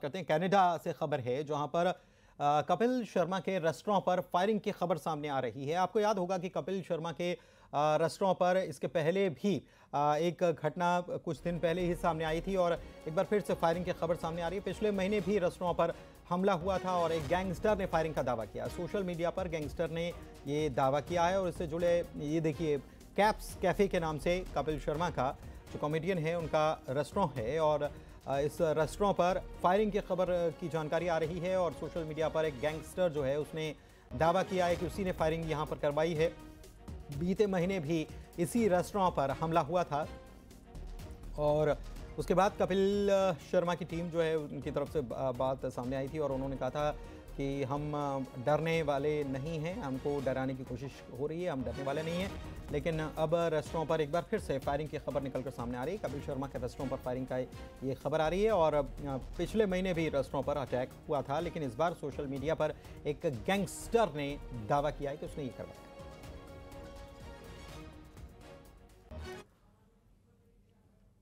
करते हैं। कनाडा से खबर है जहां पर कपिल शर्मा के रेस्टोरेंट पर फायरिंग की खबर सामने आ रही है। आपको याद होगा कि कपिल शर्मा के रेस्टोरेंट पर इसके पहले भी एक घटना कुछ दिन पहले ही सामने आई थी और एक बार फिर से फायरिंग की खबर सामने आ रही है। पिछले महीने भी रेस्टोरेंट पर हमला हुआ था और एक गैंगस्टर ने फायरिंग का दावा किया। सोशल मीडिया पर गैंगस्टर ने ये दावा किया है और इससे जुड़े ये देखिए कैप्स कैफ़े के नाम से कपिल शर्मा का जो कॉमेडियन है उनका रेस्टोरेंट है और इस रेस्टोरेंट पर फायरिंग की खबर की जानकारी आ रही है और सोशल मीडिया पर एक गैंगस्टर जो है उसने दावा किया है कि उसी ने फायरिंग यहां पर करवाई है। बीते महीने भी इसी रेस्टोरेंट पर हमला हुआ था और उसके बाद कपिल शर्मा की टीम जो है उनकी तरफ से बात सामने आई थी और उन्होंने कहा था कि हम डरने वाले नहीं हैं, हमको डराने की कोशिश हो रही है, हम डरने वाले नहीं हैं। लेकिन अब रेस्टोरेंट पर एक बार फिर से फायरिंग की खबर निकलकर सामने आ रही है। कपिल शर्मा के रेस्टोरेंट पर फायरिंग का ये खबर आ रही है और पिछले महीने भी रेस्टोरेंट पर अटैक हुआ था, लेकिन इस बार सोशल मीडिया पर एक गैंगस्टर ने दावा किया है कि उसने ये करवाया।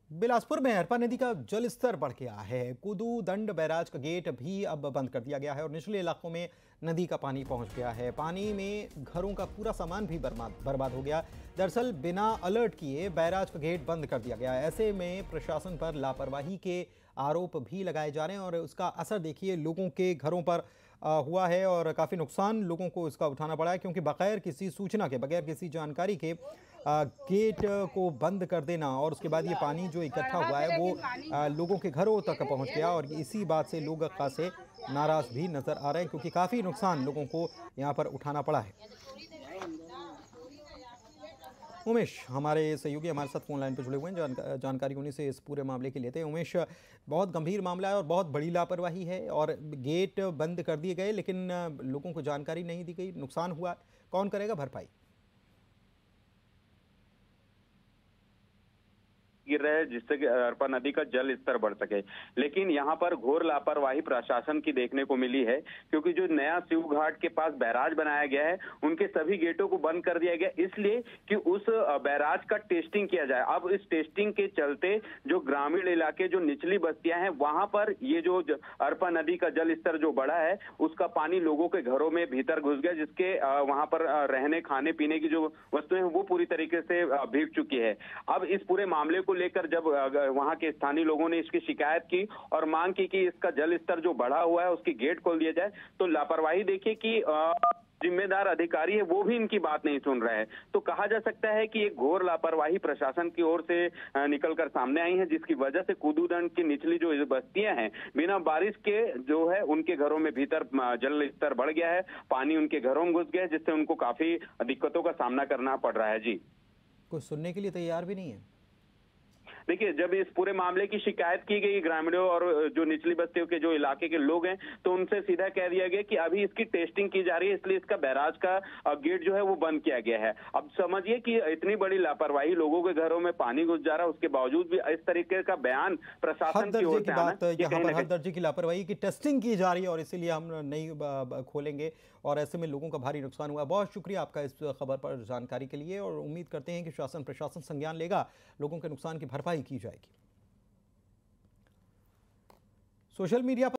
बिलासपुर में हरपा नदी का जल स्तर बढ़ गया है। कुदू दंड बैराज का गेट भी अब बंद कर दिया गया है और निचले इलाकों में नदी का पानी पहुंच गया है। पानी में घरों का पूरा सामान भी बर्बाद हो गया। दरअसल बिना अलर्ट किए बैराज का गेट बंद कर दिया गया है। ऐसे में प्रशासन पर लापरवाही के आरोप भी लगाए जा रहे हैं और उसका असर देखिए लोगों के घरों पर हुआ है और काफ़ी नुकसान लोगों को इसका उठाना पड़ा है, क्योंकि बगैर किसी सूचना के, बगैर किसी जानकारी के गेट को बंद कर देना और उसके बाद ये पानी जो इकट्ठा हुआ है वो लोगों के घरों तक पहुंच गया और इसी बात से लोग खासे नाराज़ भी नज़र आ रहे हैं, क्योंकि काफ़ी नुकसान लोगों को यहाँ पर उठाना पड़ा है। उमेश हमारे सहयोगी हमारे साथ फोन लाइन पर जुड़े हुए हैं, जानकारी उन्हीं से इस पूरे मामले की लेते हैं। उमेश, बहुत गंभीर मामला है और बहुत बड़ी लापरवाही है और गेट बंद कर दिए गए लेकिन लोगों को जानकारी नहीं दी गई, नुकसान हुआ, कौन करेगा भरपाई? गिर रहे हैं जिससे कि हरपा नदी का जल स्तर बढ़ सके, लेकिन यहाँ पर घोर लापरवाही प्रशासन की देखने को मिली है, क्योंकि जो नया शिव घाट के पास बैराज बनाया गया है उनके सभी गेटों को बंद कर दिया गया, इसलिए कि उस बैराज का टेस्टिंग किया जाए। अब इस टेस्टिंग के चलते जो ग्रामीण इलाके, जो निचली बस्तियां हैं, वहां पर ये जो हरपा नदी का जल स्तर जो बढ़ा है उसका पानी लोगों के घरों में भीतर घुस गया, जिसके वहां पर रहने खाने पीने की जो वस्तुएं हैं वो पूरी तरीके से भीग चुकी है। अब इस पूरे मामले को लेकर जब वहां के स्थानीय लोगों ने इसकी शिकायत की और मांग की कि इसका जल स्तर जो बढ़ा हुआ है उसकी गेट खोल दिया जाए, तो लापरवाही देखिए कि जिम्मेदार अधिकारी है वो भी इनकी बात नहीं सुन रहे हैं। तो कहा जा सकता है कि एक घोर लापरवाही प्रशासन की ओर से निकलकर सामने आई है, जिसकी वजह से कुदूदंड की निचली जो बस्तियां हैं बिना बारिश के जो है उनके घरों में भीतर जल स्तर बढ़ गया है, पानी उनके घरों में घुस गया है, जिससे उनको काफी दिक्कतों का सामना करना पड़ रहा है। जी, कुछ सुनने के लिए तैयार भी नहीं है। देखिए, जब इस पूरे मामले की शिकायत की गई ग्रामीणों और जो निचली बस्तियों के जो इलाके के लोग हैं, तो उनसे सीधा कह दिया गया कि अभी इसकी टेस्टिंग की जा रही है, इसलिए इसका बैराज का गेट जो है वो बंद किया गया है। अब समझिए कि इतनी बड़ी लापरवाही, लोगों के घरों में पानी घुस जा रहा है, उसके बावजूद भी इस तरीके का बयान प्रशासन की ओर से आना, यहाँ पर हद दर्जे की लापरवाही की टेस्टिंग की जा रही है और इसीलिए हम नहीं खोलेंगे और ऐसे में लोगों का भारी नुकसान हुआ। बहुत शुक्रिया आपका इस खबर पर जानकारी के लिए और उम्मीद करते हैं कि शासन प्रशासन संज्ञान लेगा, लोगों के नुकसान की भरपाई की जाएगी। सोशल मीडिया पर